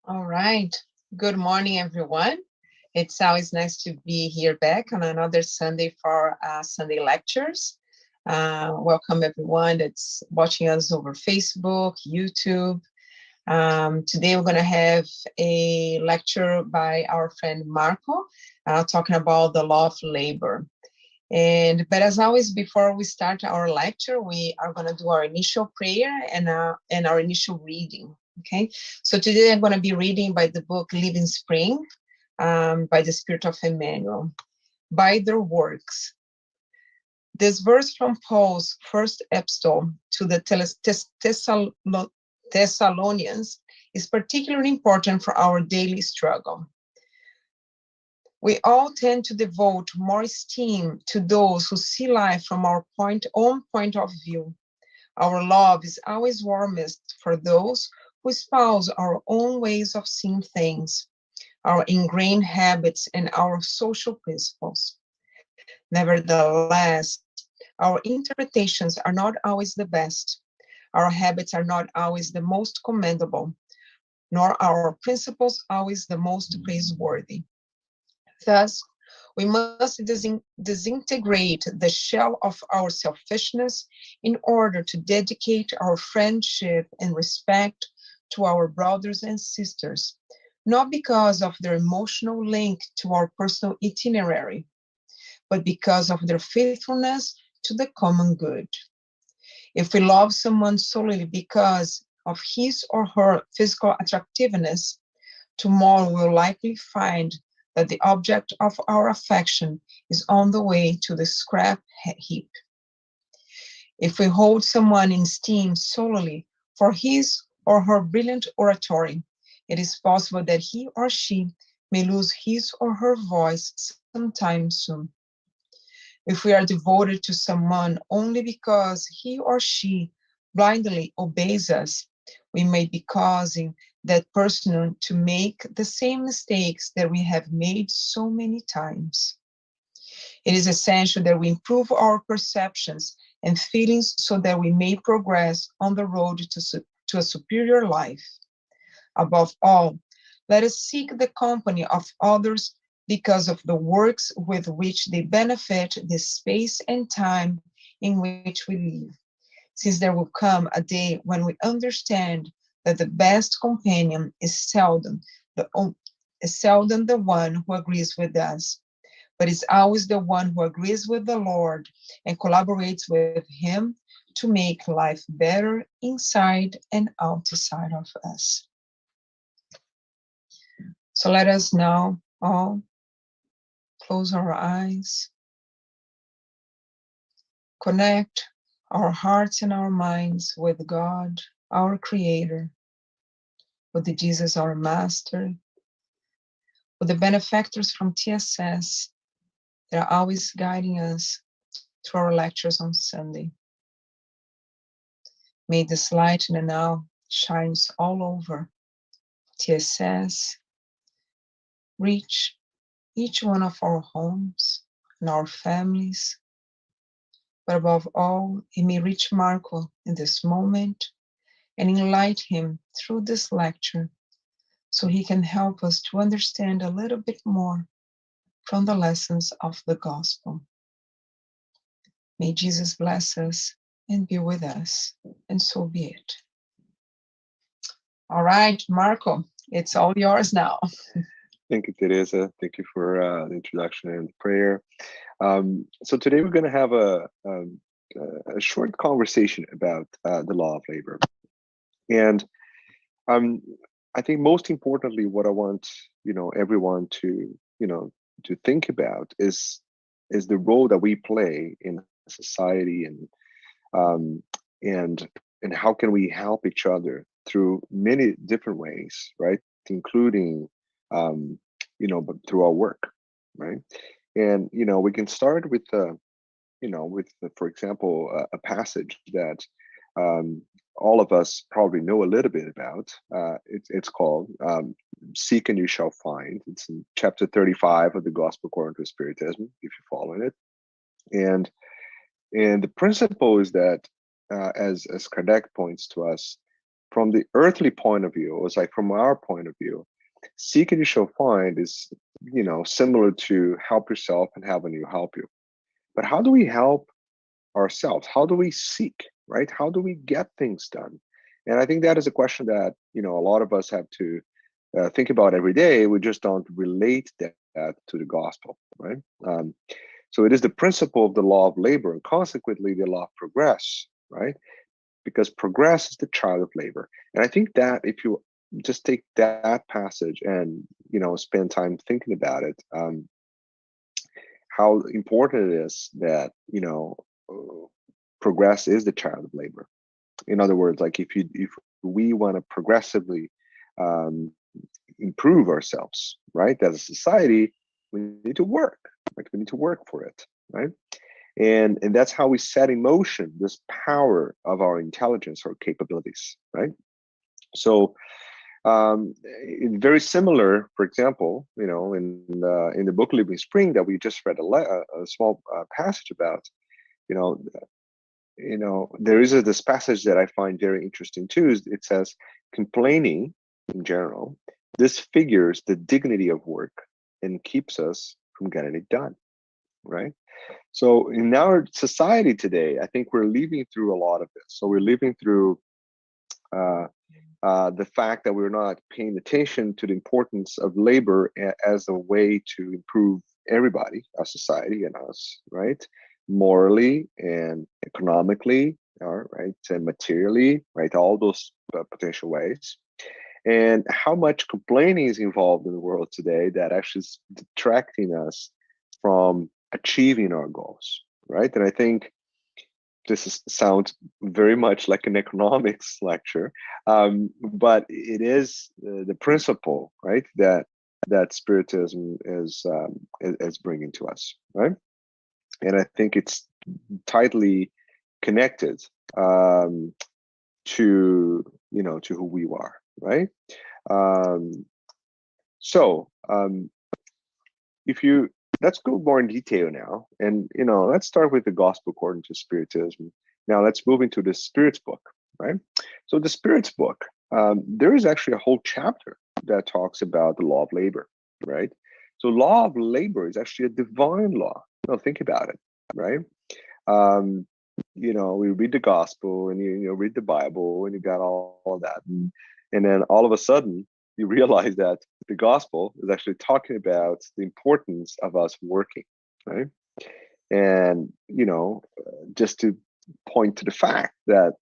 All right. Good morning, everyone. It's always nice to be here back on another Sunday for Sunday lectures. Welcome, everyone that's watching us over Facebook, YouTube. Today, we're going to have a lecture by our friend Marco talking about the law of labor. But as always, before we start our lecture, we are going to do our initial prayer and our initial reading. Okay, so today I'm going to be reading by the book Living Spring by the Spirit of Emmanuel. By their works. This verse from Paul's first epistle to the Thessalonians is particularly important for our daily struggle. We all tend to devote more esteem to those who see life from our own point of view. Our love is always warmest for those who espouse our own ways of seeing things, our ingrained habits, and our social principles. Nevertheless, our interpretations are not always the best. Our habits are not always the most commendable, nor our principles always the most praiseworthy. Thus, we must disintegrate the shell of our selfishness in order to dedicate our friendship and respect to our brothers and sisters, not because of their emotional link to our personal itinerary, but because of their faithfulness to the common good. If we love someone solely because of his or her physical attractiveness, tomorrow we'll likely find that the object of our affection is on the way to the scrap heap. If we hold someone in esteem solely for his or her brilliant oratory, it is possible that he or she may lose his or her voice sometime soon. If we are devoted to someone only because he or she blindly obeys us, we may be causing that person to make the same mistakes that we have made so many times. It is essential that we improve our perceptions and feelings so that we may progress on the road to a superior life. Above all, let us seek the company of others because of the works with which they benefit the space and time in which we live, since there will come a day when we understand that the best companion the, is seldom the one who agrees with us, but is always the one who agrees with the Lord and collaborates with Him to make life better inside and outside of us. So let us now all close our eyes, connect our hearts and our minds with God, our Creator, with the Jesus, our Master, with the benefactors from TSS that are always guiding us through our lectures on Sunday. May this light now shines all over TSS, reach each one of our homes and our families, but above all, it may reach Marco in this moment and enlighten him through this lecture so he can help us to understand a little bit more from the lessons of the gospel. May Jesus bless us and be with us, and so be it. All right, Marco, it's all yours now. Thank you, Teresa. Thank you for the introduction and the prayer. So today we're going to have a short conversation about the law of labor. And I think most importantly, what I want everyone to to think about is the role that we play in society, um, and how can we help each other through many different ways, right? Including but through our work, right? And we can start with for example, a passage that all of us probably know a little bit about. It's called "Seek and You Shall Find." It's in chapter 35 of the Gospel according to Spiritism, if you're following it. And the principle is that, as Kardec points to us, from the earthly point of view, it's like from our point of view, seek and you shall find is, similar to help yourself and heaven will help you. But how do we help ourselves? How do we seek, right? How do we get things done? And I think that is a question that, a lot of us have to think about every day. We just don't relate that to the gospel, right? So it is the principle of the law of labor and consequently the law of progress, right? Because progress is the child of labor. And I think that if you just take that passage and, spend time thinking about it, how important it is that, progress is the child of labor. In other words, like if we want to progressively improve ourselves, right, as a society, we need to work. Like we need to work for it, right? And that's how we set in motion this power of our intelligence or capabilities, right? So very similar, for example, in the book Living Spring that we just read a small passage about, you know, there is this passage that I find very interesting too. It says, complaining in general disfigures the dignity of work and keeps us from getting it done, right? So in our society today, I think we're living through a lot of this. So we're living through the fact that we're not paying attention to the importance of labor as a way to improve everybody, our society and us, right? Morally and economically, right, and materially, right? All those potential ways. And how much complaining is involved in the world today that actually is detracting us from achieving our goals, right? And I think sounds very much like an economics lecture, but it is the principle, right, that Spiritism is bringing to us, right? And I think it's tightly connected to to who we are, right? So if you let's go more in detail now, and let's start with the Gospel according to Spiritism. Now let's move into the Spirit's book, right? So the Spirit's book, there is actually a whole chapter that talks about the law of labor, right? So law of labor is actually a divine law. Think about it, right? We read the Gospel and you read the Bible and you got all that, and then all of a sudden you realize that the Gospel is actually talking about the importance of us working, right? And just to point to the fact that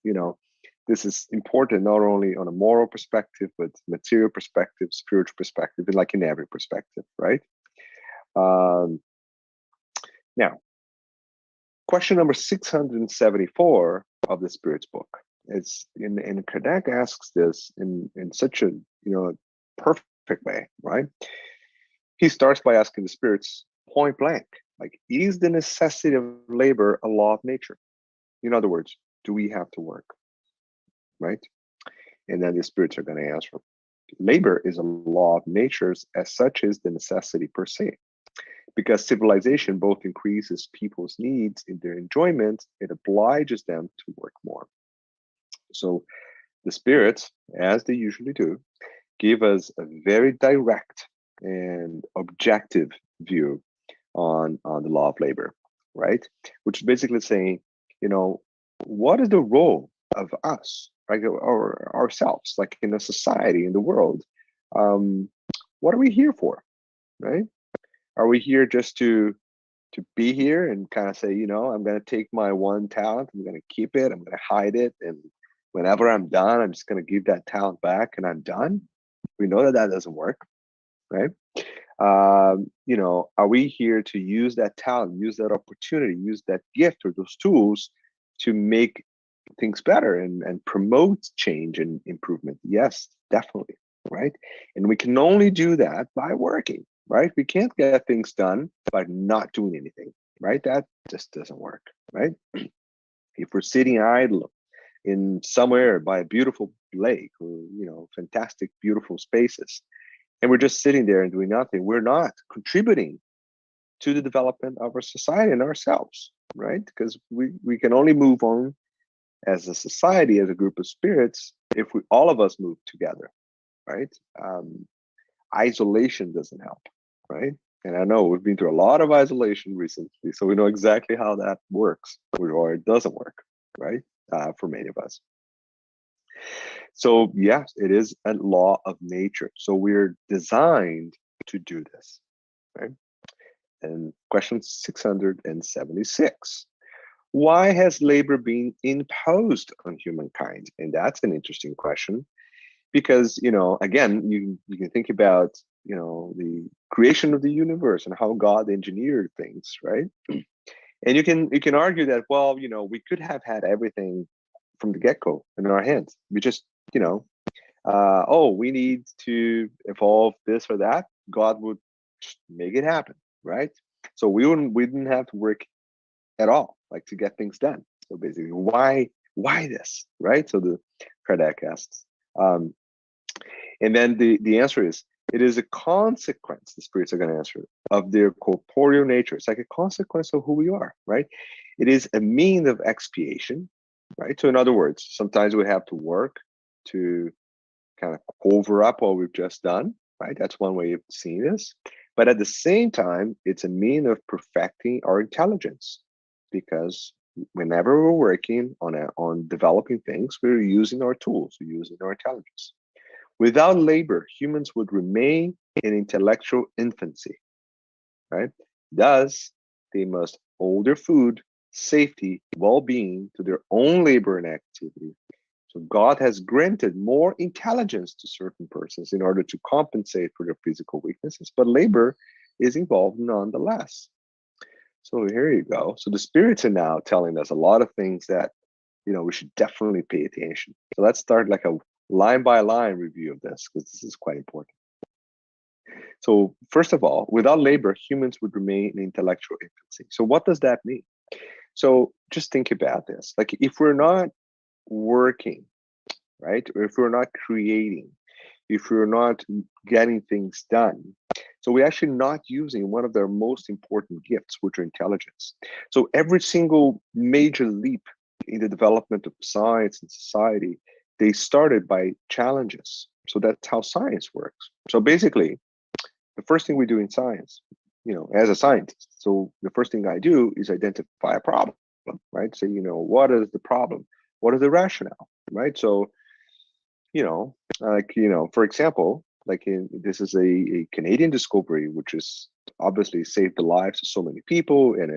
this is important not only on a moral perspective, but material perspective, spiritual perspective, and like in every perspective, right? Now, question number 674 of the Spirit's book is, and Kardec asks this in such a perfect way, right? He starts by asking the spirits point blank, like, is the necessity of labor a law of nature? In other words, do we have to work, right? And then the spirits are going to answer, labor is a law of nature, as such is the necessity per se. Because civilization both increases people's needs in their enjoyment, it obliges them to work more. So the spirits, as they usually do, give us a very direct and objective view on the law of labor, right? Which is basically saying, what is the role of us, right, or ourselves, like in a society, in the world? What are we here for, right? Are we here just to be here and kind of say, I'm going to take my one talent, I'm going to keep it, I'm going to hide it, and whenever I'm done, I'm just going to give that talent back and I'm done? We know that doesn't work, right? Are we here to use that talent, use that opportunity, use that gift or those tools to make things better and promote change and improvement? Yes, definitely, right? And we can only do that by working, right? We can't get things done by not doing anything, right? That just doesn't work, right? If we're sitting idle in somewhere by a beautiful lake or fantastic, beautiful spaces, and we're just sitting there and doing nothing, we're not contributing to the development of our society and ourselves, right? Because we can only move on as a society, as a group of spirits, if we all of us move together, right? Isolation doesn't help, right? And I know we've been through a lot of isolation recently, so we know exactly how that works or it doesn't work, right? For many of us. So yes, it is a law of nature. So we're designed to do this, right? And question 676. Why has labor been imposed on humankind? And that's an interesting question because, again, you can think about, the creation of the universe and how God engineered things, right? And you can argue that, well, we could have had everything from the get-go in our hands. We just, we need to evolve this or that. God would just make it happen, right? So we didn't have to work at all, like to get things done. So basically, why this, right? So the Kardec asks, and then the answer is, it is a consequence, the spirits are going to answer, of their corporeal nature. It's like a consequence of who we are, right? It is a mean of expiation, right? So in other words, sometimes we have to work to kind of cover up what we've just done, right? That's one way of seeing this. But at the same time, it's a mean of perfecting our intelligence, because whenever we're working on developing things, we're using our tools, we're using our intelligence. Without labor, humans would remain in intellectual infancy, right? Thus, they must owe their food, safety, well-being to their own labor and activity. So God has granted more intelligence to certain persons in order to compensate for their physical weaknesses, but labor is involved nonetheless. So here you go. So the spirits are now telling us a lot of things that, we should definitely pay attention. So let's start like a line by line review of this, because this is quite important. So first of all, without labor, humans would remain in intellectual infancy. So what does that mean? So just think about this. Like if we're not working, right? Or if we're not creating, if we're not getting things done, so we're actually not using one of their most important gifts, which are intelligence. So every single major leap in the development of science and society, they started by challenges. So that's how science works. So basically, the first thing we do in science, as a scientist, so the first thing I do is identify a problem, right? So, what is the problem? What is the rationale, right? So, for example, this is a Canadian discovery, which is obviously saved the lives of so many people, and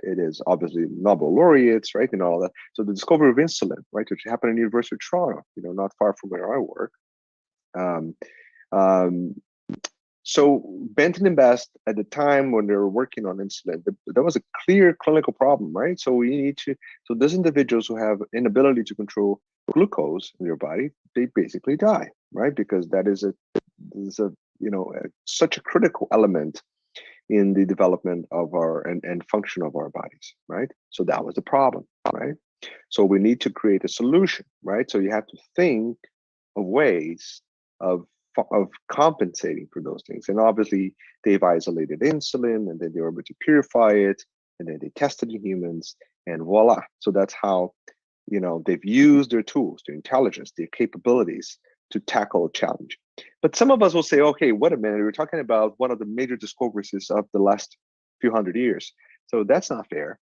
it is obviously Nobel laureates, right, and all that. So the discovery of insulin, right, which happened in the University of Toronto, not far from where I work. So Benton and Best, at the time when they were working on insulin, there was a clear clinical problem, right? So those individuals who have inability to control glucose in their body, they basically die, right? Because that is such a critical element in the development of our and function of our bodies, right? So that was the problem, right? So we need to create a solution, right? So you have to think of ways of compensating for those things. And obviously they've isolated insulin, and then they were able to purify it, and then they tested in humans, and voila. So that's how, they've used their tools, their intelligence, their capabilities to tackle a challenge. But some of us will say, okay, wait a minute, we're talking about one of the major discoveries of the last few hundred years. So that's not fair.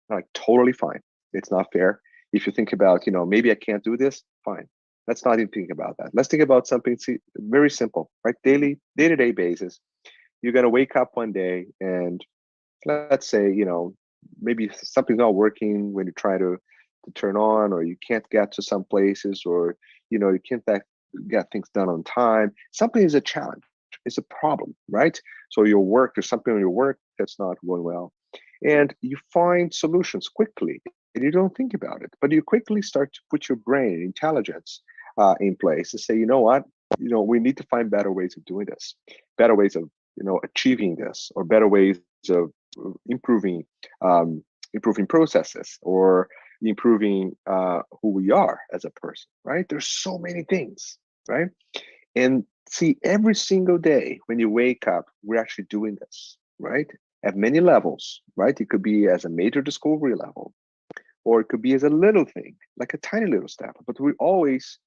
Like, totally fine. It's not fair. If you think about, maybe I can't do this, fine. Let's not even think about that. Let's think about something very simple, right? Day-to-day basis. You're going to wake up one day and let's say, maybe something's not working when you try to turn on, or you can't get to some places, or, you can't get things done on time. Something is a challenge. It's a problem, right? So there's something on your work that's not going well. And you find solutions quickly, and you don't think about it, but you quickly start to put your brain intelligence in place to say, you know what, we need to find better ways of doing this, better ways of, achieving this, or better ways of improving processes, or improving who we are as a person, right? There's so many things, right? And see, every single day when you wake up, we're actually doing this, right? At many levels, right? It could be as a major discovery level, or it could be as a little thing, like a tiny little step, but we're always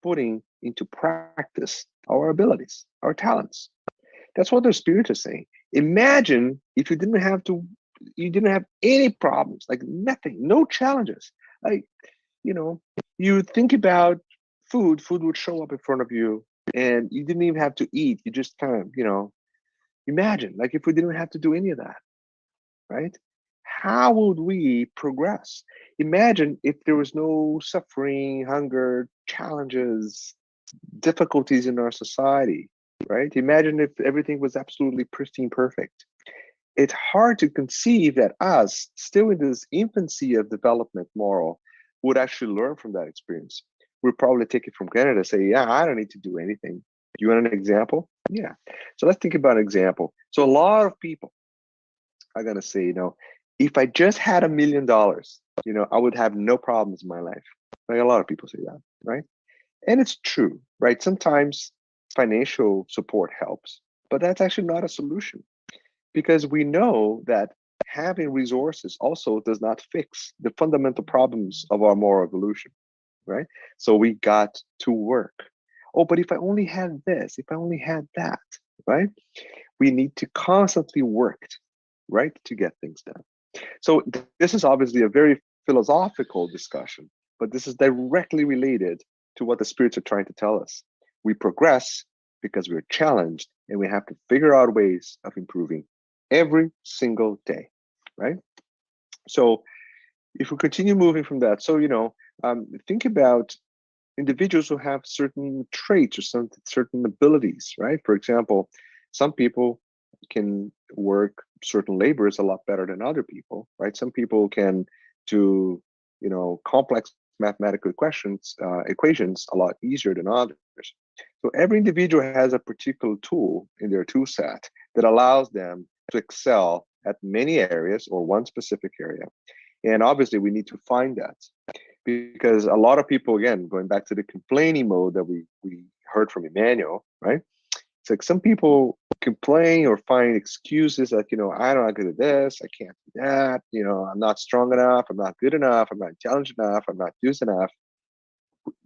putting into practice our abilities, our talents. That's what the spirit is saying. Imagine if you didn't have any problems, like nothing, no challenges. Like, you know, you think about food would show up in front of you and you didn't even have to eat. You just kind of, imagine like if we didn't have to do any of that, right? How would we progress? Imagine if there was no suffering, hunger, challenges, difficulties in our society, right? Imagine if everything was absolutely pristine, perfect. It's hard to conceive that us, still in this infancy of development moral, would actually learn from that experience. We'd probably take it from granted and say, yeah, I don't need to do anything. You want an example? Yeah. So let's think about an example. So a lot of people are going to say, if I just had $1 million, I would have no problems in my life. Like a lot of people say that, right? And it's true, right? Sometimes financial support helps, but that's actually not a solution because we know that having resources also does not fix the fundamental problems of our moral evolution, right? So we got to work. Oh, but if I only had this, if I only had that, right? We need to constantly work, right, to get things done. So this is obviously a very philosophical discussion, but this is directly related to what the spirits are trying to tell us. We progress because we're challenged and we have to figure out ways of improving every single day, right? So if we continue moving from that, so, think about individuals who have certain traits or some certain abilities, right? For example, some people can work certain labors a lot better than other people, right? Some people can do, complex mathematical equations a lot easier than others. So every individual has a particular tool in their tool set that allows them to excel at many areas or one specific area. And obviously we need to find that because a lot of people, again, going back to the complaining mode that we heard from Emmanuel, right? It's like some people complain or find excuses like, I'm not good at this, I can't do that, I'm not strong enough, I'm not good enough, I'm not intelligent enough, I'm not this enough.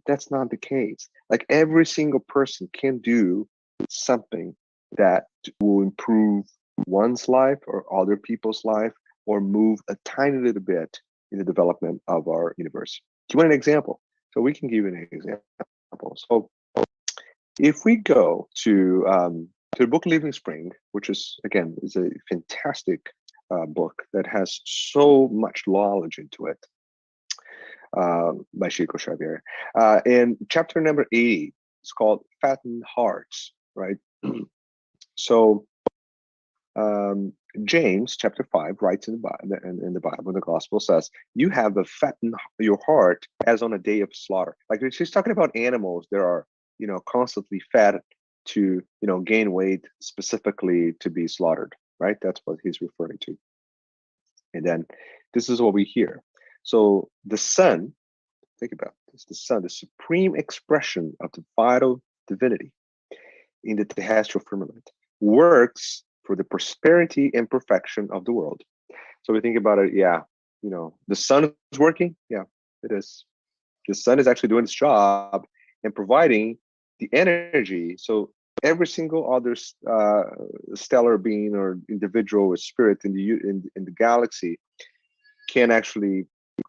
That's not the case. Like every single person can do something that will improve one's life or other people's life or move a tiny little bit in the development of our universe. Do you want an example? So we can give you an example. So if we go to the book Living Spring, which is a fantastic book that has so much knowledge into it, by Chico Xavier. And chapter number 80 is called Fattened Hearts, right? So James chapter 5 writes in the Bible, in the gospel says, you have to fatten your heart as on a day of slaughter. Like she's talking about animals that are, constantly fed to, gain weight specifically to be slaughtered, right? That's what he's referring to. And then this is what we hear. So the sun, think about this, the sun, the supreme expression of the vital divinity in the terrestrial firmament, works for the prosperity and perfection of the world. So we think about it, the sun is working. Yeah, it is. The sun is actually doing its job and providing the energy. So every single other stellar being or individual or spirit in the galaxy can actually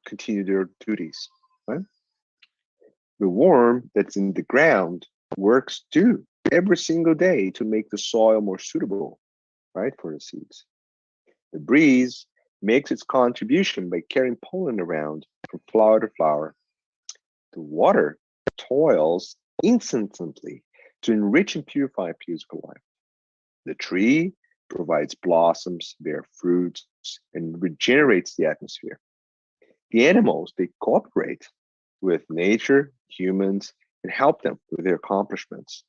continue their duties, right? The worm that's in the ground works too every single day to make the soil more suitable, right, for the seeds. The breeze makes its contribution by carrying pollen around from flower to flower. The water toils incessantly to enrich and purify physical life. The tree provides blossoms, bear fruits, and regenerates the atmosphere. The animals, they cooperate with nature, humans, and help them with their accomplishments,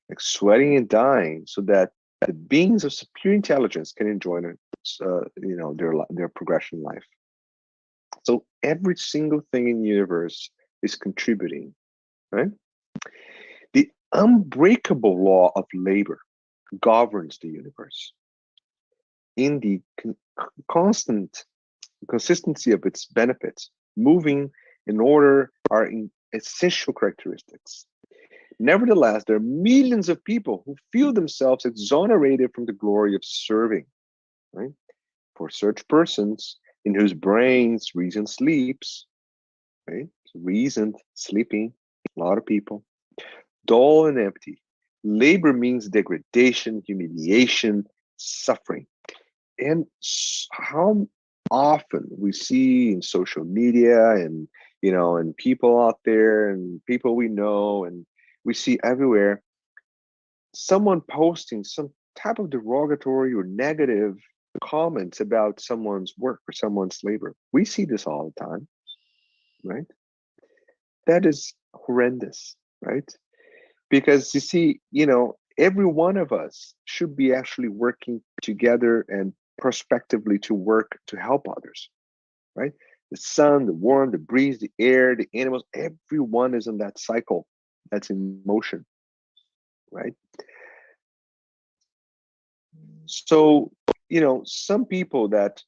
like sweating and dying, so that the beings of superior intelligence can enjoy their progression in life. So every single thing in the universe is contributing, right? The unbreakable law of labor governs the universe. In the constant consistency of its benefits, moving and order are essential characteristics. Nevertheless, there are millions of people who feel themselves exonerated from the glory of serving, right? For such persons in whose brains reason sleeps, right? So reason, sleeping, a lot of people, dull and empty. Labor means degradation, humiliation, suffering. And how often we see in social media and and people out there and people we know, and we see everywhere someone posting some type of derogatory or negative comments about someone's work or someone's labor. We see this all the time, right? That is horrendous, right? Because you see, every one of us should be actually working together and prospectively to work to help others, right? The sun, the warmth, the breeze, the air, the animals, everyone is in that cycle that's in motion, right? So, some people that,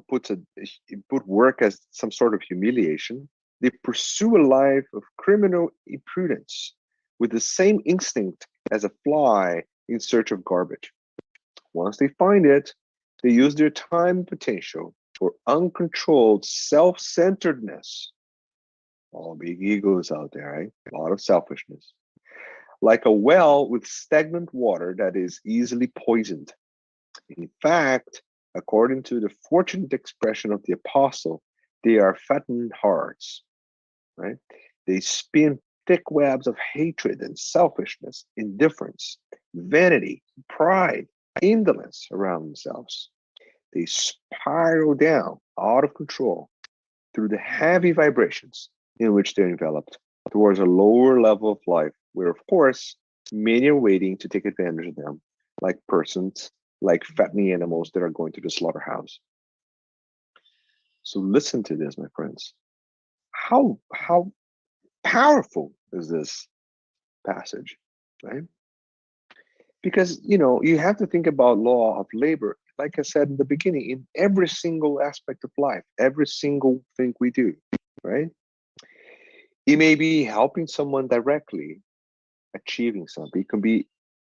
put work as some sort of humiliation, they pursue a life of criminal imprudence with the same instinct as a fly in search of garbage. Once they find it, they use their time and potential for uncontrolled self-centeredness. All big egos out there, right? A lot of selfishness. Like a well with stagnant water that is easily poisoned. In fact, according to the fortunate expression of the apostle, they are fattened hearts, right? They spin thick webs of hatred and selfishness, indifference, vanity, pride, indolence around themselves. They spiral down out of control through the heavy vibrations in which they're enveloped towards a lower level of life, where, of course, many are waiting to take advantage of them, like persons, like fattening animals that are going to the slaughterhouse. So listen to this, my friends. How powerful is this passage, right? Because you have to think about law of labor, like I said in the beginning, in every single aspect of life, every single thing we do, right? It may be helping someone directly achieving something. It can be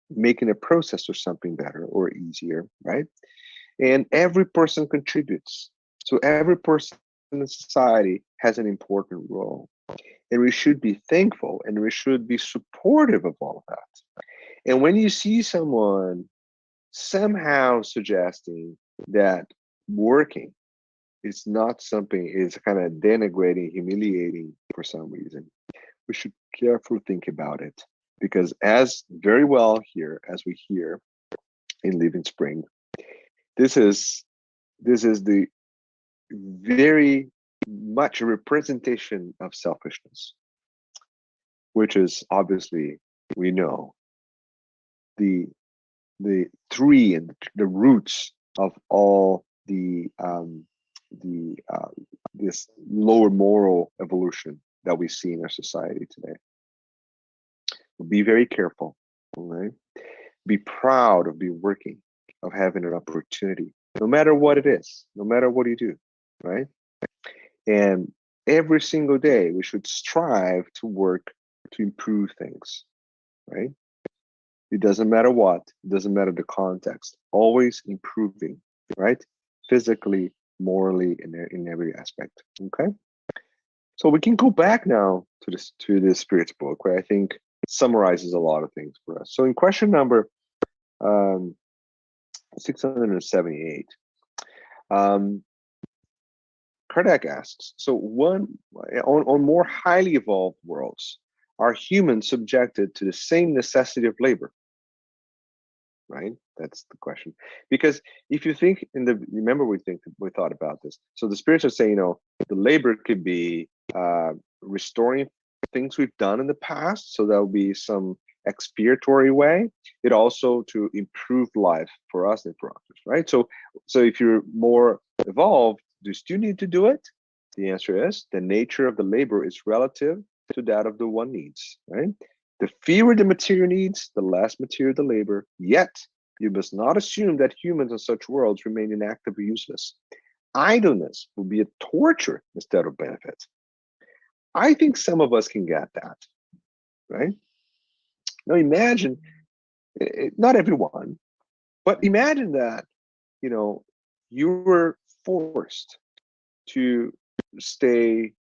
making a process or something better or easier, right? And every person contributes. So every person in society has an important role. And we should be thankful and we should be supportive of all of that. And when you see someone somehow suggesting that working is not something, is kind of denigrating, humiliating for some reason, we should carefully think about it. Because as very well here, as we hear in Living Spring, this is the very much a representation of selfishness, which is obviously, we know, the three and the roots of all this lower moral evolution that we see in our society today. Be very careful, okay? Be proud of being working, of having an opportunity, no matter what it is, no matter what you do, right? And every single day, we should strive to work to improve things, right? It doesn't matter what, it doesn't matter the context, always improving, right? Physically, morally, in every aspect, okay? So we can go back now to the Spirit's book, where I think summarizes a lot of things for us. So in question number 678, Kardec asks, so on more highly evolved worlds, are humans subjected to the same necessity of labor? Right? That's the question. Because if you think remember we thought about this. So the spirits are saying, the labor could be restoring things we've done in the past. So that would be some expiatory way. It also to improve life for us and for others, right? So if you're more evolved, do you still need to do it? The answer is the nature of the labor is relative to that of the one needs, right? The fewer the material needs, the less material the labor. Yet, you must not assume that humans in such worlds remain inactive or useless. Idleness will be a torture instead of benefit. I think some of us can get that, right? Now imagine, not everyone, but imagine that, you were forced to stay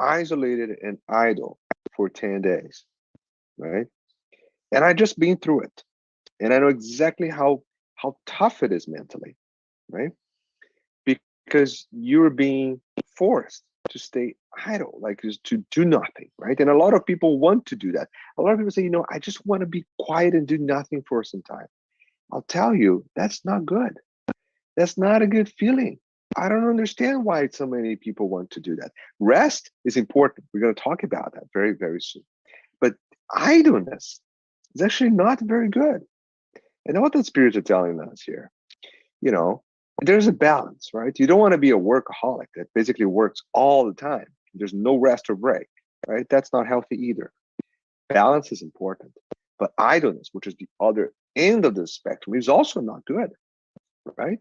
isolated and idle for 10 days, right? And I just been through it. And I know exactly how tough it is mentally, right? Because you're being forced to stay idle, like just to do nothing, right? And a lot of people want to do that. A lot of people say, I just want to be quiet and do nothing for some time. I'll tell you, that's not good. That's not a good feeling. I don't understand why so many people want to do that. Rest is important. We're going to talk about that very, very soon. But idleness is actually not very good. And what the spirits are telling us here, you know, there's a balance, right? You don't want to be a workaholic that basically works all the time. There's no rest or break, right? That's not healthy either. Balance is important. But idleness, which is the other end of the spectrum, is also not good, right?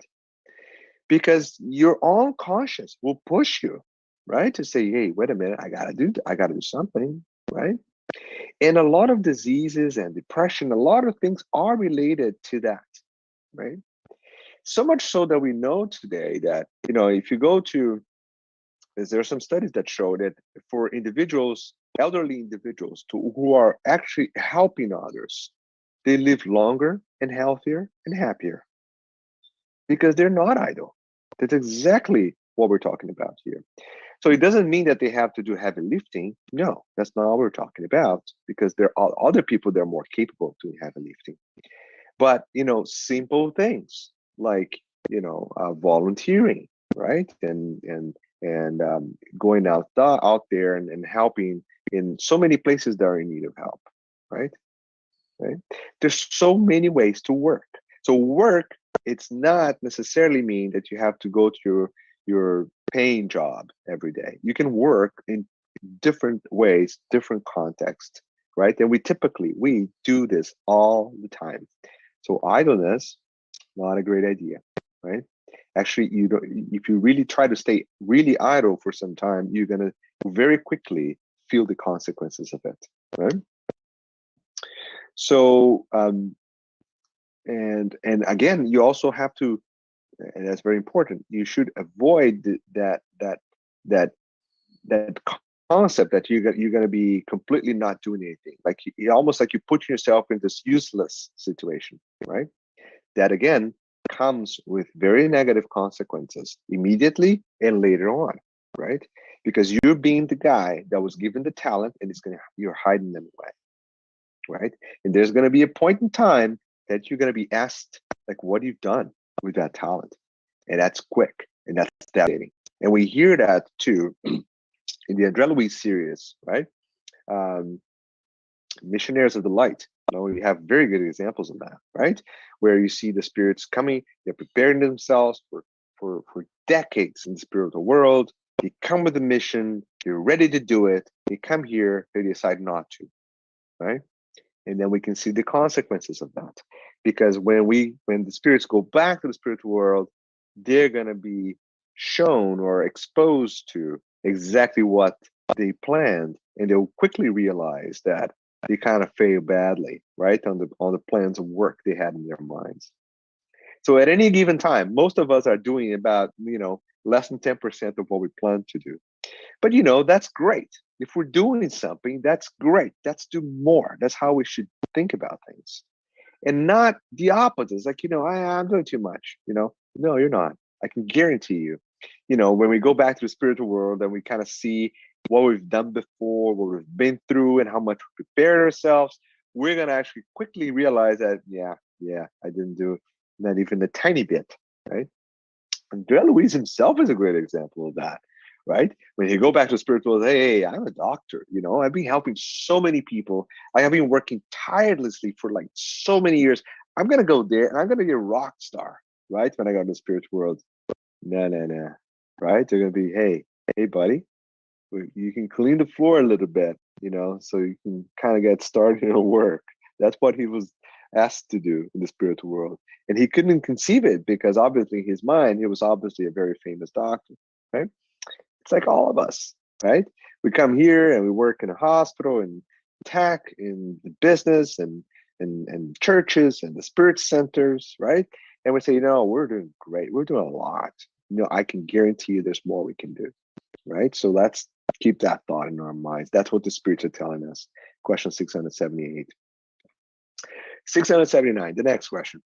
Because your own conscience will push you, right? To say, hey, wait a minute, I gotta do something, right? And a lot of diseases and depression, a lot of things are related to that, right? So much so that we know today that, if you go to, there are some studies that show that for individuals, elderly individuals who are actually helping others, they live longer and healthier and happier because they're not idle. That's exactly what we're talking about here. So it doesn't mean that they have to do heavy lifting. No, that's not what we're talking about, because there are other people that are more capable of doing heavy lifting. But, simple things like, volunteering, right? And going out there and helping in so many places that are in need of help, right? Right? There's so many ways to work. So work, it's not necessarily mean that you have to go to your paying job every day. You can work in different ways, different contexts, right? And we do this all the time. So idleness, not a great idea, right? Actually, if you really try to stay really idle for some time, you're gonna very quickly feel the consequences of it, right? So, and again, you also have to, and that's very important. You should avoid that concept that you're going to be completely not doing anything. Like almost like you put yourself in this useless situation, right? That again comes with very negative consequences immediately and later on, right? Because you're being the guy that was given the talent and you're hiding them away, right? And there's going to be a point in time that you're going to be asked, like, what you've done with that talent. And that's quick and that's devastating. And we hear that too in the Andrea Louise series, right? Missionaries of the Light. We have very good examples of that, right? Where you see the spirits coming, they're preparing themselves for decades in the spiritual world. They come with a mission, they're ready to do it. They come here, they decide not to, right? And then we can see the consequences of that. Because when the spirits go back to the spiritual world, they're going to be shown or exposed to exactly what they planned, and they'll quickly realize that they kind of failed badly, right, on the plans of work they had in their minds. So at any given time, most of us are doing about less than 10% of what we plan to do. But that's great. If we're doing something, that's great. Let's do more. That's how we should think about things, and not the opposite. It's like, I'm doing too much. No, you're not. I can guarantee you. When we go back to the spiritual world and we kind of see what we've done before, what we've been through, and how much we prepared ourselves, we're gonna actually quickly realize that, yeah, I didn't do not even a tiny bit, right? Andrea Louise himself is a great example of that, right? When he go back to spiritual, hey, I'm a doctor, I've been helping so many people. I have been working tirelessly for like so many years. I'm gonna go there and I'm gonna be a rock star, right? When I go to the spiritual world. No. Right? They're gonna be, hey, buddy, you can clean the floor a little bit, so you can kind of get started in work. That's what he was asked to do in the spiritual world. And he couldn't conceive it because obviously in his mind, he was obviously a very famous doctor, right? It's like all of us, right? We come here and we work in a hospital, in tech, in the business, and churches and the spirit centers, right? And we say, we're doing great. We're doing a lot. I can guarantee you there's more we can do, right? So let's keep that thought in our minds. That's what the spirits are telling us. Question 678. 679, the next question.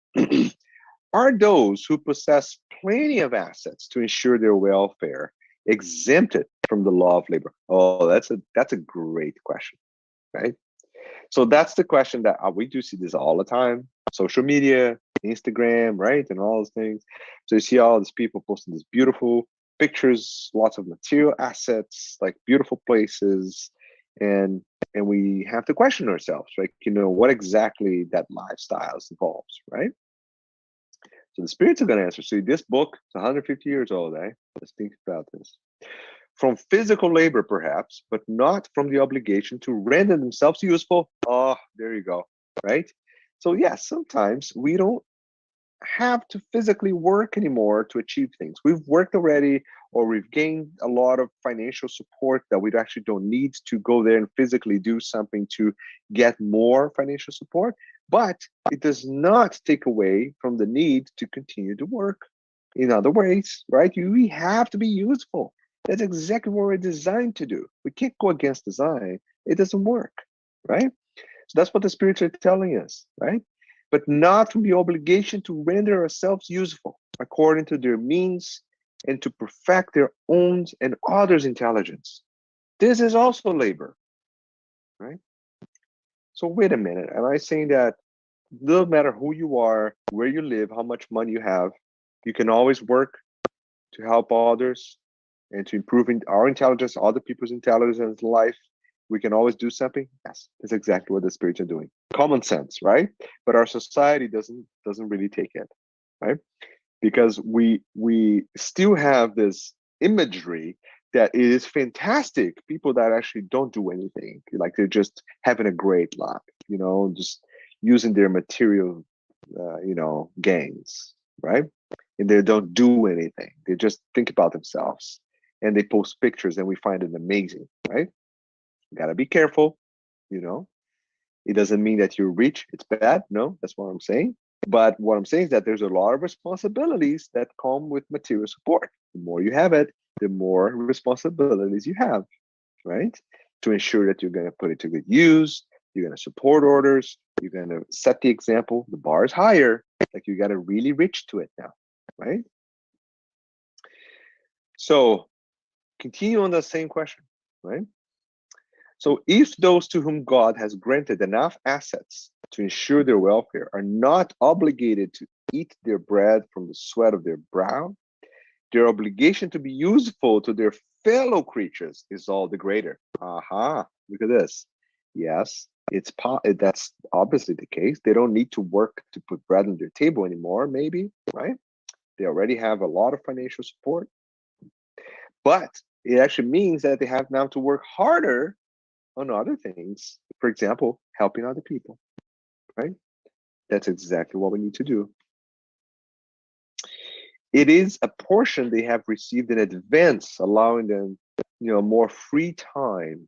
Are those who possess plenty of assets to ensure their welfare exempted from the law of labor? Oh, that's a great question, right? So that's the question that we do see this all the time. Social media, Instagram, right? And all those things. So you see all these people posting these beautiful pictures, lots of material assets, like beautiful places. And we have to question ourselves, right? What exactly that lifestyle involves, right? So the spirits are going to answer. See, this book is 150 years old, eh? Let's think about this. From physical labor, perhaps, but not from the obligation to render themselves useful. Oh, there you go, right? So yes, sometimes we don't have to physically work anymore to achieve things. We've worked already, or we've gained a lot of financial support that we actually don't need to go there and physically do something to get more financial support. But it does not take away from the need to continue to work in other ways, right? We have to be useful. That's exactly what we're designed to do. We can't go against design. It doesn't work, right? So that's what the spirits are telling us, right? But not from the obligation to render ourselves useful according to their means and to perfect their own and others' intelligence. This is also labor, right? So wait a minute. Am I saying that no matter who you are, where you live, how much money you have, you can always work to help others and to improve our intelligence, other people's intelligence in life? We can always do something. Yes, that's exactly what the spirits are doing. Common sense, right? But our society doesn't really take it, right? Because we still have this imagery that it is fantastic. People that actually don't do anything, like they're just having a great life, just using their material, gains, right? And they don't do anything. They just think about themselves, and they post pictures, and we find it amazing, right? You gotta be careful, It doesn't mean that you're rich, it's bad. No, that's what I'm saying. But what I'm saying is that there's a lot of responsibilities that come with material support. The more you have it, the more responsibilities you have, right? To ensure that you're gonna put it to good use, you're gonna support orders, you're gonna set the example. The bar is higher, like you gotta really reach to it now, right? So continue on the same question, right? So if those to whom God has granted enough assets to ensure their welfare are not obligated to eat their bread from the sweat of their brow, their obligation to be useful to their fellow creatures is all the greater. Aha, look at this. Yes, that's obviously the case. They don't need to work to put bread on their table anymore, maybe, right? They already have a lot of financial support. But it actually means that they have now to work harder on other things. For example, helping other people, right? That's exactly what we need to do. It is a portion they have received in advance, allowing them, more free time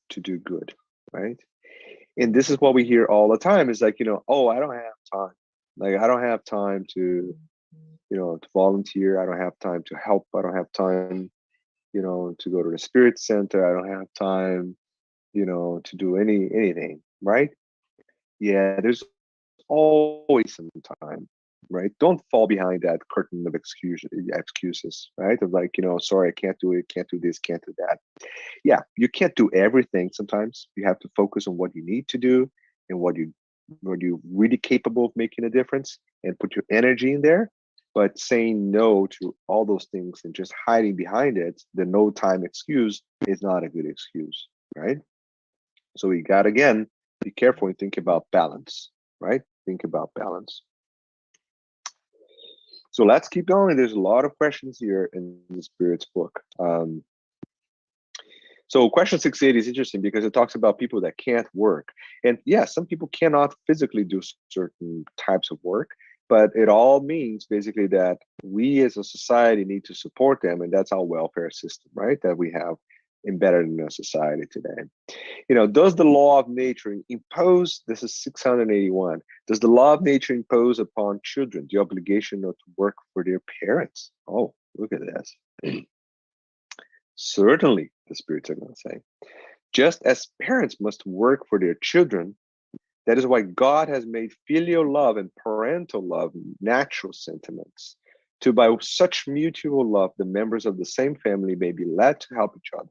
to do good, right? And this is what we hear all the time. Is like, oh, I don't have time. Like, I don't have time to, to volunteer. I don't have time to help. I don't have time, to go to the spirit center. I don't have time, to do anything, right? Yeah, there's always some time, right? Don't fall behind that curtain of excuses, right? Of like, sorry, I can't do it, can't do this, can't do that. Yeah, you can't do everything. Sometimes you have to focus on what you need to do and what you're really capable of making a difference, and put your energy in there. But saying no to all those things and just hiding behind it, the no time excuse, is not a good excuse, right? So we got, again, be careful and think about balance, right? Think about balance. So let's keep going. There's a lot of questions here in the Spirit's book. So question 680 is interesting because it talks about people that can't work. And yes, some people cannot physically do certain types of work, but it all means basically that we as a society need to support them. And that's our welfare system, right? That we have embedded in our society today. Does the law of nature impose, this is 681, does the law of nature impose upon children the obligation not to work for their parents? Oh, look at this. Certainly, the spirits are going to say. Just as parents must work for their children, that is why God has made filial love and parental love natural sentiments, to by such mutual love the members of the same family may be led to help each other.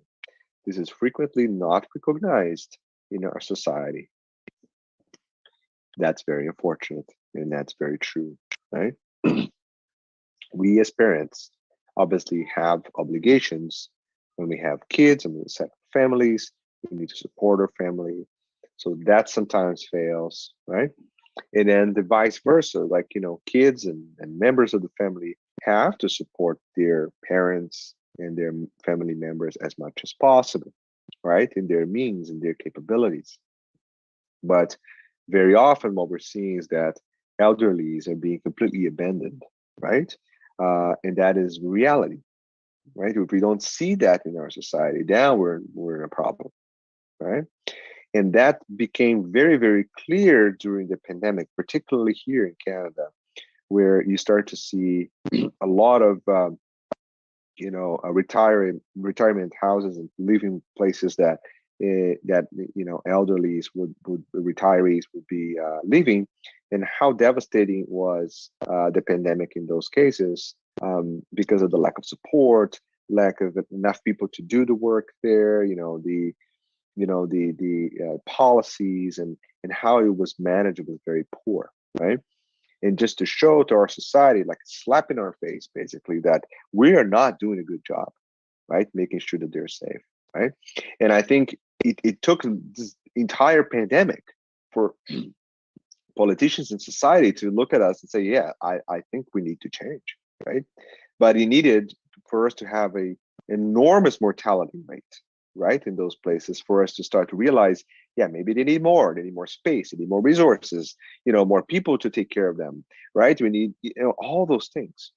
This is frequently not recognized in our society. That's very unfortunate, and that's very true, right? We as parents obviously have obligations when we have kids and we set families. We need to support our family. So that sometimes fails, right? And then the vice versa, like, kids and members of the family have to support their parents and their family members as much as possible, right? In their means and their capabilities. But very often what we're seeing is that elderlies are being completely abandoned, right? And that is reality, right? If we don't see that in our society, now we're in a problem, right? And that became very, very clear during the pandemic, particularly here in Canada, where you start to see a lot of retirement houses and living places that elderlies would retirees would be living, and how devastating was the pandemic in those cases, because of the lack of support, lack of enough people to do the work there, the policies and how it was managed was very poor, right? And just to show to our society, like a slap in our face, basically, that we are not doing a good job, right? Making sure that they're safe, right? And I think it took this entire pandemic for politicians in society to look at us and say, yeah, I think we need to change, right? But it needed for us to have a enormous mortality rate, right, in those places, for us to start to realize, yeah, maybe they need more space, they need more resources, more people to take care of them, right? We need, all those things,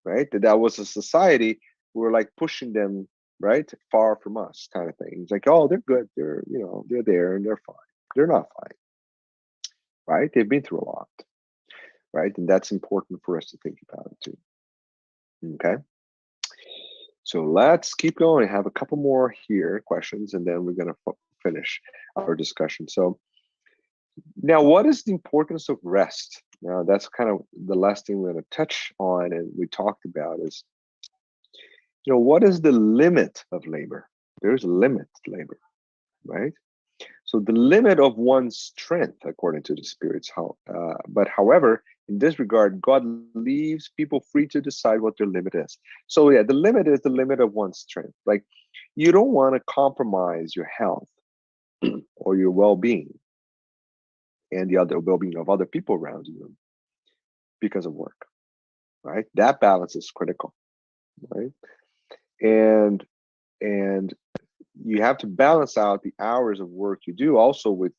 right? That was a society, we're like pushing them, right, far from us, kind of thing. It's like, oh, they're good, they're there and they're fine. They're not fine, right? They've been through a lot, right? And that's important for us to think about it too. Okay. So let's keep going. I have a couple more here questions, and then we're going to finish our discussion. So now, what is the importance of rest? Now, that's kind of the last thing we're going to touch on, and we talked about is, what is the limit of labor? There's a limit to labor, right? So the limit of one's strength, according to the spirits, but however, in this regard, God leaves people free to decide what their limit is. So yeah, the limit is the limit of one's strength. Like, you don't want to compromise your health or your well-being and the other well-being of other people around you because of work, right? That balance is critical, right? And you have to balance out the hours of work you do also with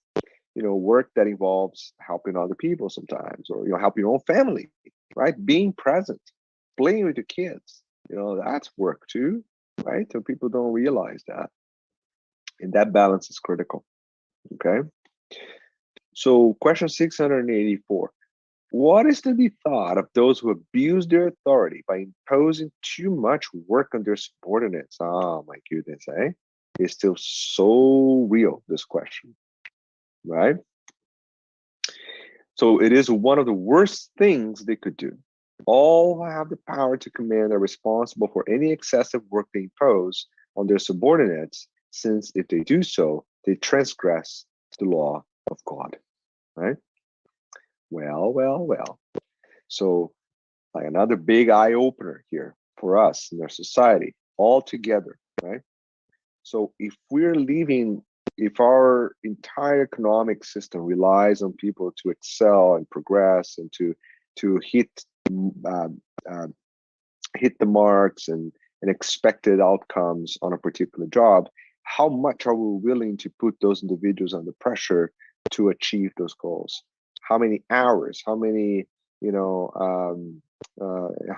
work that involves helping other people sometimes, or helping your own family, right? Being present, playing with your kids, that's work too, right? So people don't realize that, and that balance is critical. Okay. So question 684: what is to be thought of those who abuse their authority by imposing too much work on their subordinates? Oh my goodness, eh? It's still so real, this question, right? So it is one of the worst things they could do. All who have the power to command are responsible for any excessive work they impose on their subordinates, since if they do so, they transgress the law of God, right? Well. So, like, another big eye opener here for us in our society all together, right? So if our entire economic system relies on people to excel and progress and to uh, uh, hit the marks and expected outcomes on a particular job, how much are we willing to put those individuals under pressure to achieve those goals? How many hours? How many, how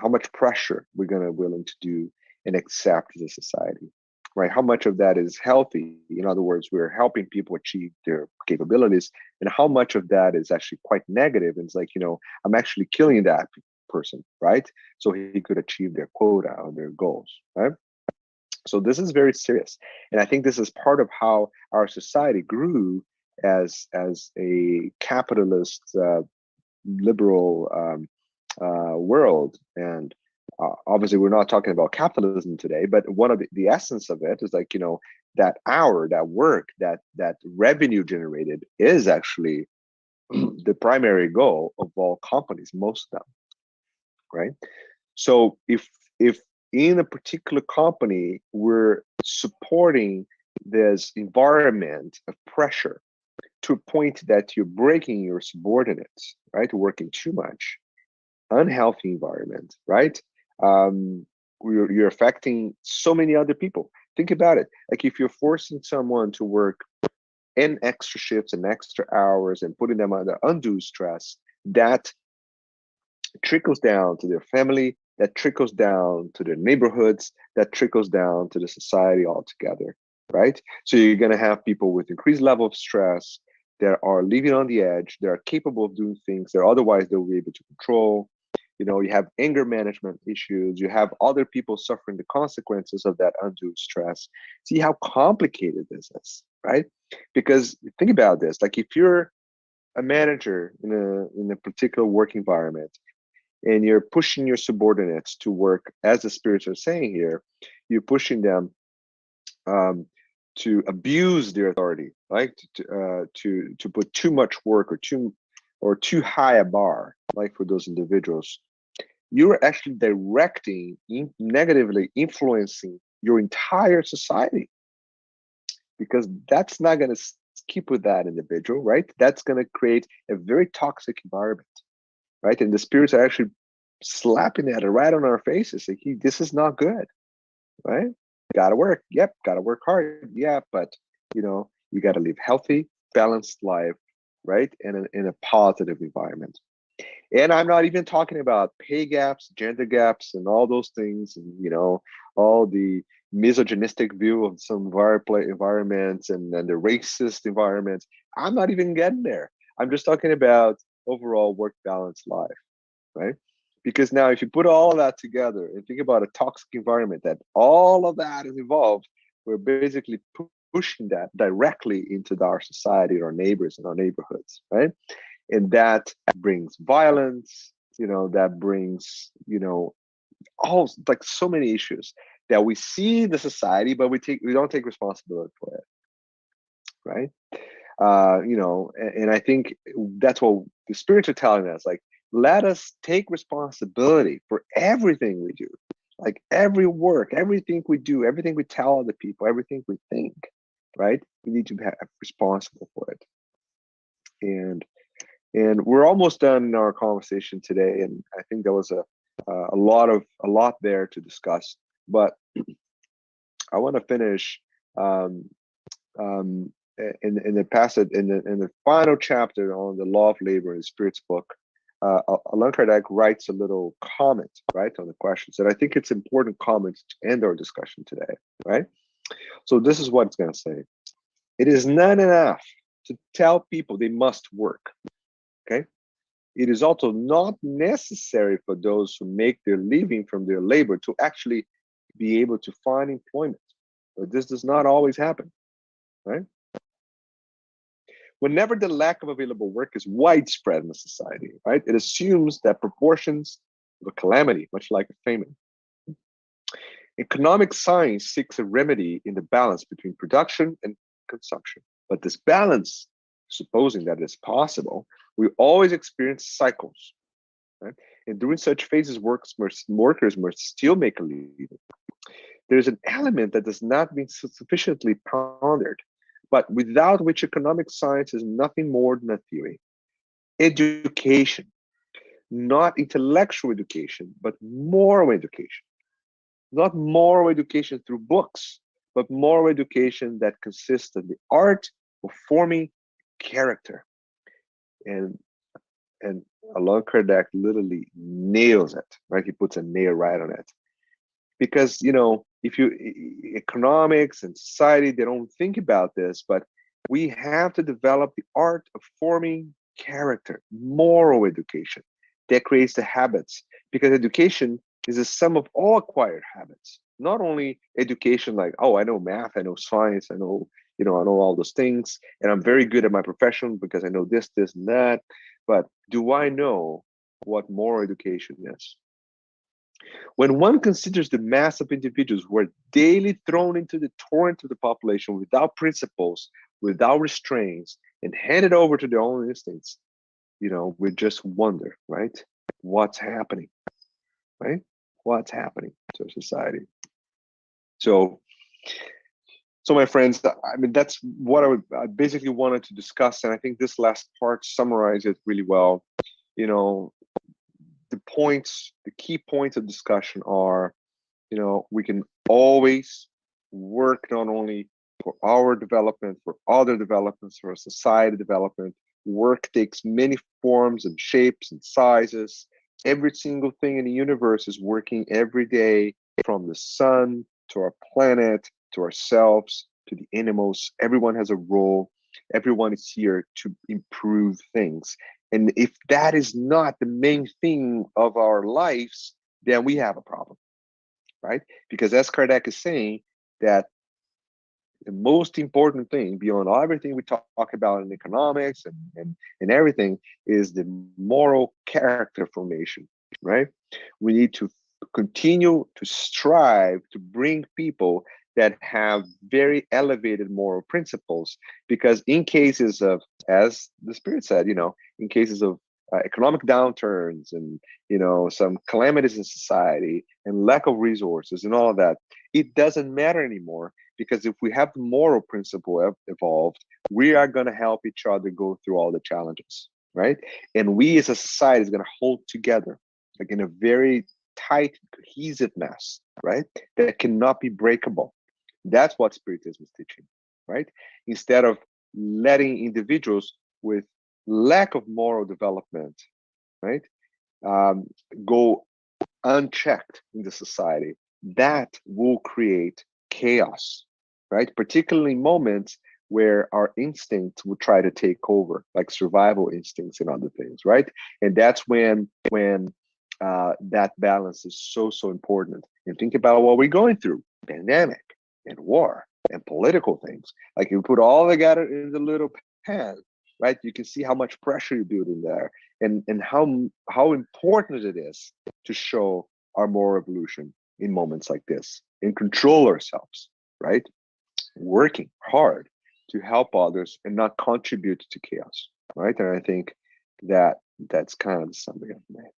much pressure we're willing to do and accept as a society, right? How much of that is healthy? In other words, we're helping people achieve their capabilities, and how much of that is actually quite negative? And it's like, I'm actually killing that person, right? So he could achieve their quota or their goals, right? So this is very serious, and I think this is part of how our society grew as a capitalist, liberal world. And obviously, we're not talking about capitalism today, but one of the essence of it is like, that hour, that work, that revenue generated is actually the primary goal of all companies, most of them, right? So if in a particular company we're supporting this environment of pressure to a point that you're breaking your subordinates, right? Working too much, unhealthy environment, right? Um, you're affecting so many other people. Think about it. Like if you're forcing someone to work in extra shifts and extra hours and putting them under undue stress, that trickles down to their family, that trickles down to their neighborhoods, that trickles down to the society altogether, right? So you're going to have people with increased level of stress that are living on the edge, that are capable of doing things that otherwise they'll be able to control. You have anger management issues. You have other people suffering the consequences of that undue stress. See how complicated this is, right? Because think about this: like if you're a manager in a particular work environment, and you're pushing your subordinates to work, as the spirits are saying here, you're pushing them um, to abuse their authority, right? To put too much work or too high a bar, like for those individuals. You're actually directing, negatively influencing your entire society, because that's not going to keep with that individual, right? That's going to create a very toxic environment, right? And the spirits are actually slapping at it right on our faces. Like, this is not good, right? Got to work. Yep. Got to work hard. Yeah. But, you got to live healthy, balanced life, right? And in a positive environment. And I'm not even talking about pay gaps, gender gaps, and all those things, and all the misogynistic view of some environments and the racist environments. I'm not even getting there. I'm just talking about overall work balance life, right? Because now, if you put all of that together and think about a toxic environment that all of that is involved, we're basically pushing that directly into our society, our neighbors, and our neighborhoods, right? And that brings violence, that brings, all like so many issues that we see in the society, but we don't take responsibility for it, right? And I think that's what the spirits are telling us. Like, let us take responsibility for everything we do, like every work, everything we do, everything we tell other people, everything we think, right? We need to be responsible for it. And we're almost done in our conversation today, and I think there was a lot there to discuss. But I want to finish in the passage in the final chapter on the law of labor in the Spirit's book. Allan Kardec writes a little comment, right, on the questions, and I think it's important comments to end our discussion today, right? So this is what it's going to say: it is not enough to tell people they must work. Okay. It is also not necessary for those who make their living from their labor to actually be able to find employment. But this does not always happen, right? Whenever the lack of available work is widespread in a society, right, it assumes that proportions of a calamity, much like a famine. Economic science seeks a remedy in the balance between production and consumption. But this balance, supposing that it's possible, we always experience cycles, right? And during such phases, workers must still make a living. There's an element that has not been sufficiently pondered, but without which economic science is nothing more than a theory. Education, not intellectual education, but moral education. Not moral education through books, but moral education that consists of the art of forming character. And Allan Kardec literally nails it, right? He puts a nail right on it. because if you economics and society, they don't think about this, but we have to develop the art of forming character, moral education that creates the habits, because education is a sum of all acquired habits, not only education like, oh, I know math, I know science, I know I know all those things, and I'm very good at my profession because I know this, this, and that. But do I know what moral education is? When one considers the mass of individuals who are daily thrown into the torrent of the population without principles, without restraints, and handed over to their own instincts, we just wonder, right? What's happening, right? What's happening to our society? So, my friends, I mean, that's what I basically wanted to discuss, and I think this last part summarizes it really well. The key points of discussion are, we can always work not only for our development, for other developments, for society development. Work takes many forms and shapes and sizes. Every single thing in the universe is working every day, from the sun to our planet, to ourselves, to the animals. Everyone has a role. Everyone is here to improve things. And if that is not the main thing of our lives, then we have a problem, right? Because as Kardec is saying, that the most important thing beyond everything we talk about in economics and everything is the moral character formation, right? We need to continue to strive to bring people that have very elevated moral principles, because in cases of, as the Spirit said, in cases of economic downturns and some calamities in society and lack of resources and all of that, it doesn't matter anymore, because if we have the moral principle evolved, we are going to help each other go through all the challenges, right? And we as a society is going to hold together, like in a very tight cohesiveness, right? That cannot be breakable. That's what Spiritism is teaching, right? Instead of letting individuals with lack of moral development, right, go unchecked in the society, that will create chaos, right? Particularly moments where our instincts will try to take over, like survival instincts and other things, right? And that's when that balance is so important. And think about what we're going through: pandemic and war and political things. Like, you put all together in the little pan, right? You can see how much pressure you build in there, and how important it is to show our moral evolution in moments like this, and control ourselves, right? Working hard to help others and not contribute to chaos, right? And I think that's kind of the summary of that.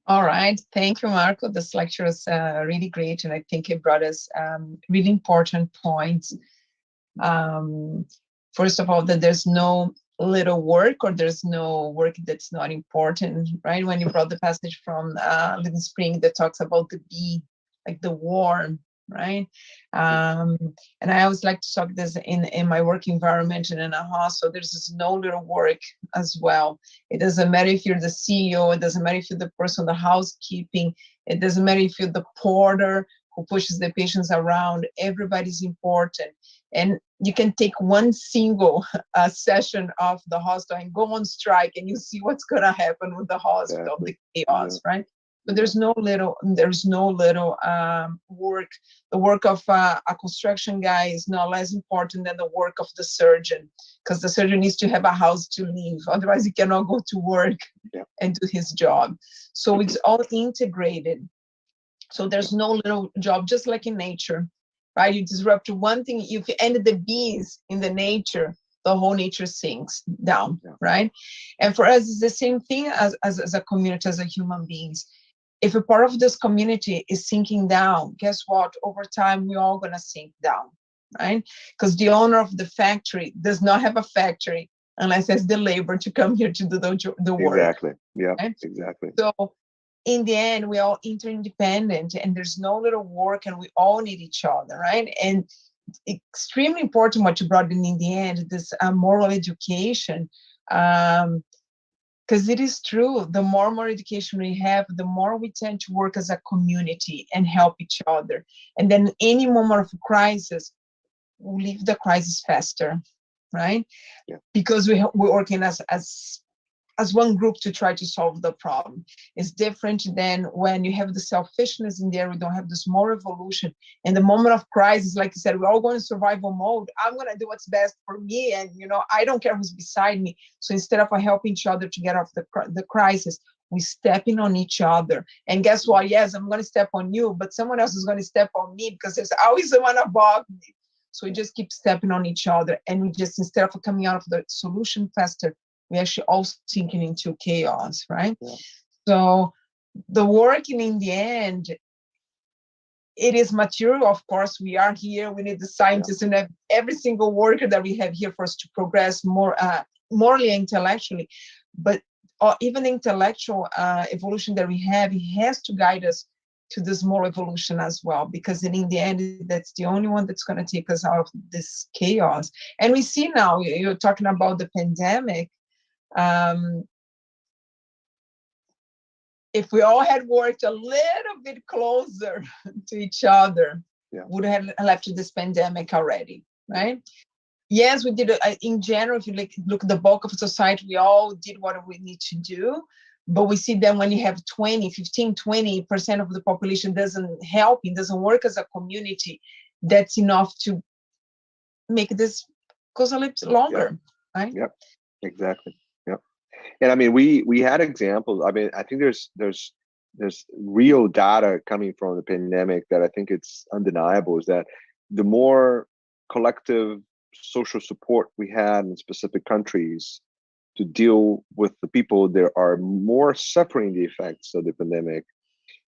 All right. Thank you, Marco. This lecture was really great, and I think it brought us really important points. First of all, that there's no little work, or there's no work that's not important, right? When you brought the passage from Living Spring that talks about the bee, like the worm, right? And I always like to talk this in my work environment and in a hospital. There's this no little work as well. It doesn't matter if you're the CEO, it doesn't matter if you're the person, the housekeeping, it doesn't matter if you're the porter who pushes the patients around. Everybody's important. And you can take one single session of the hospital and go on strike, and you see what's going to happen with the hospital, the chaos, right? But there's no little work. The work of a construction guy is not less important than the work of the surgeon, because the surgeon needs to have a house to live. Otherwise, he cannot go to work and do his job. So it's all integrated. So there's no little job, just like in nature, right? You disrupt one thing, if you end the bees in the nature, the whole nature sinks down, right? And for us, it's the same thing as a community, as a human beings. If a part of this community is sinking down, guess what? Over time, we're all going to sink down, right? Because the owner of the factory does not have a factory unless there's the labor to come here to do the work. Exactly. Yeah, right? Exactly. So in the end, we're all interdependent, and there's no little work, and we all need each other, right? And extremely important what you brought in the end, this moral education. Because it is true, the more education we have, the more we tend to work as a community and help each other. And then any moment of crisis, we leave the crisis faster, right? Yeah. Because we're working as one group to try to solve the problem. It's different than when you have the selfishness in there, we don't have this more revolution. In the moment of crisis, like you said, we're all going to survival mode. I'm going to do what's best for me. And, I don't care who's beside me. So instead of helping each other to get off the crisis, we stepping on each other. And guess what? Yes, I'm going to step on you, but someone else is going to step on me because there's always someone above me. So we just keep stepping on each other. And we just, instead of coming out of the solution faster, we actually all sinking into chaos, right? Yeah. So the working in the end, it is material. Of course, we are here. We need the scientists and every single worker that we have here for us to progress more morally and intellectually. But even the intellectual evolution that we have, it has to guide us to this moral evolution as well, because in the end, that's the only one that's going to take us out of this chaos. And we see now, you're talking about the pandemic. If we all had worked a little bit closer to each other, would have left this pandemic already, right? Yes, we did. In general, if you look at the bulk of society, we all did what we need to do. But we see that when you have 20% of the population doesn't help, it doesn't work as a community, that's enough to make this goes a little longer, right? Yep, exactly. Yep. And I mean, we had examples. I mean, I think there's real data coming from the pandemic that I think it's undeniable, is that the more collective social support we had in specific countries to deal with the people that are more suffering the effects of the pandemic,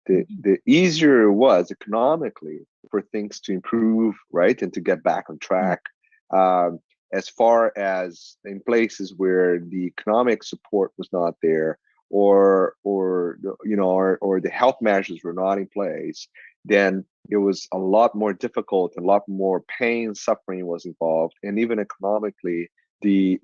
the easier it was economically for things to improve, right, and to get back on track. As far as in places where the economic support was not there, or the health measures were not in place, then it was a lot more difficult, a lot more pain, suffering was involved, and even economically, the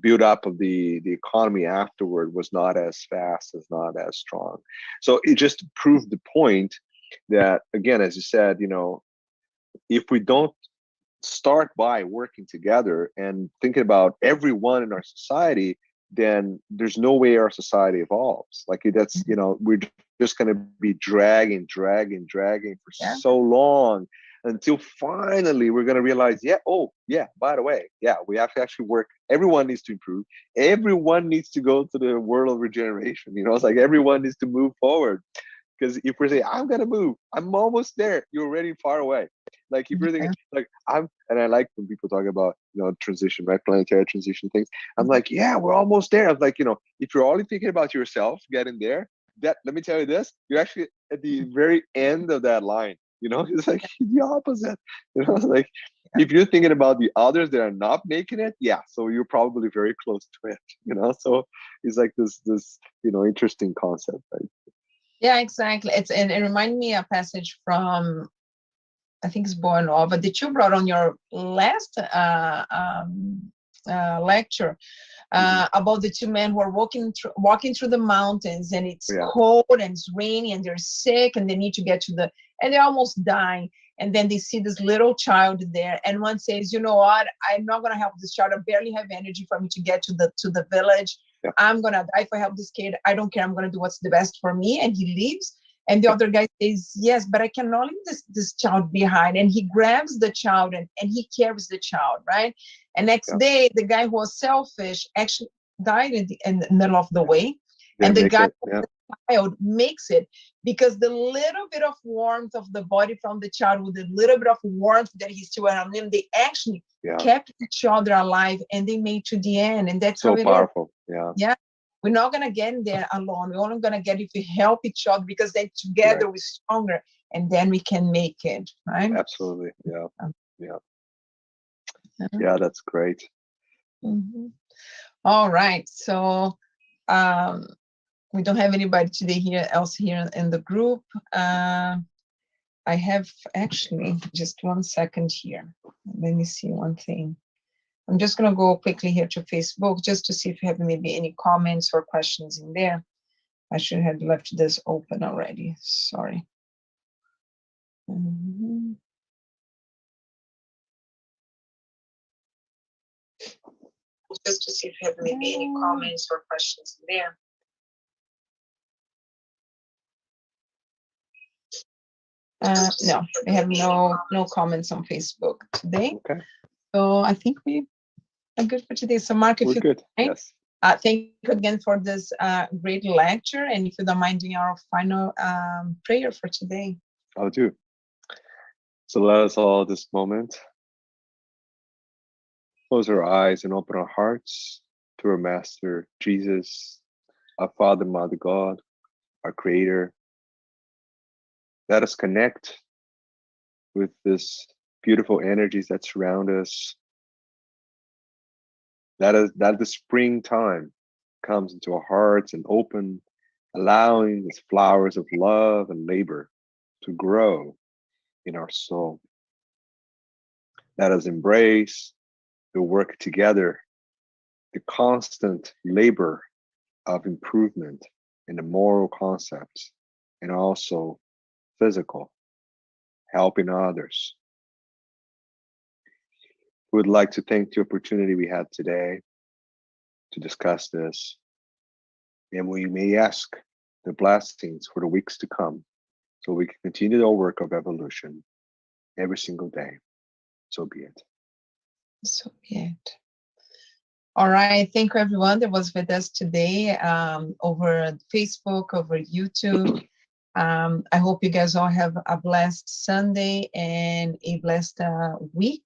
build up of the economy afterward was not as fast, as not as strong. So it just proved the point that, again, as you said, if we don't start by working together and thinking about everyone in our society, then there's no way our society evolves. Like that's, we're just going to be dragging for so long until finally we're going to realize, by the way, we have to actually work. Everyone needs to improve. Everyone needs to go to the world of regeneration. It's like everyone needs to move forward. Because if we're saying, I'm going to move, I'm almost there, you're already far away. Like if you're thinking, and I like when people talk about, transition, right? Planetary transition things. I'm like, we're almost there. I'm like, if you're only thinking about yourself getting there, let me tell you this, you're actually at the very end of that line. It's like the opposite. Like if you're thinking about the others that are not making it, so you're probably very close to it. So it's like this interesting concept, right? Yeah, exactly. And it reminded me a passage from, I think it's Boanova, that you brought on your last lecture about the two men who are walking through the mountains, and it's cold and it's rainy and they're sick and they need to get and they're almost dying. And then they see this little child there, and one says, you know what, I'm not going to help this child. I barely have energy for me to get to the village. I'm going to die if I help this kid. I don't care. I'm going to do what's the best for me. And he leaves. And the other guy says, yes, but I cannot leave this child behind. And he grabs the child and he carries the child, right? And next day, the guy who was selfish actually died in the middle of the way. And the guy with the child makes it, because the little bit of warmth of the body from the child with the little bit of warmth that he still had on him, they actually kept each other alive and they made to the end. And that's so how powerful. Yeah. We're not going to get there alone. We're only going to get if we help each other, because then together we're stronger, and then we can make it, right? Absolutely. Yeah, that's great. Mm-hmm. All right. So we don't have anybody today else here in the group. I have actually just 1 second here. Let me see one thing. I'm just going to go quickly here to Facebook just to see if you have maybe any comments or questions in there. I should have left this open already. Sorry. Just to see if you have maybe any comments or questions in there. No, we have no comments on Facebook today. Okay. So I think we are good for today. So Mark, if We're you good. mind, Yes. thank you again for this great lecture. And if you don't mind doing our final prayer for today. I'll do. So let us all this moment close our eyes and open our hearts to our Master Jesus, our Father, Mother God, our Creator. Let us connect with this beautiful energies that surround us. That the springtime comes into our hearts and open, allowing these flowers of love and labor to grow in our soul. Let us embrace the work together, the constant labor of improvement in the moral concepts and also physical, helping others. We would like to thank the opportunity we had today to discuss this, and we may ask the blessings for the weeks to come so we can continue our work of evolution every single day. So be it. So be it. All right. Thank you, everyone that was with us today over Facebook, over YouTube. I hope you guys all have a blessed Sunday and a blessed week,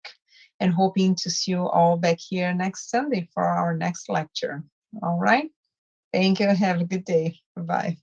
and hoping to see you all back here next Sunday for our next lecture. All right. Thank you. Have a good day. Bye-bye.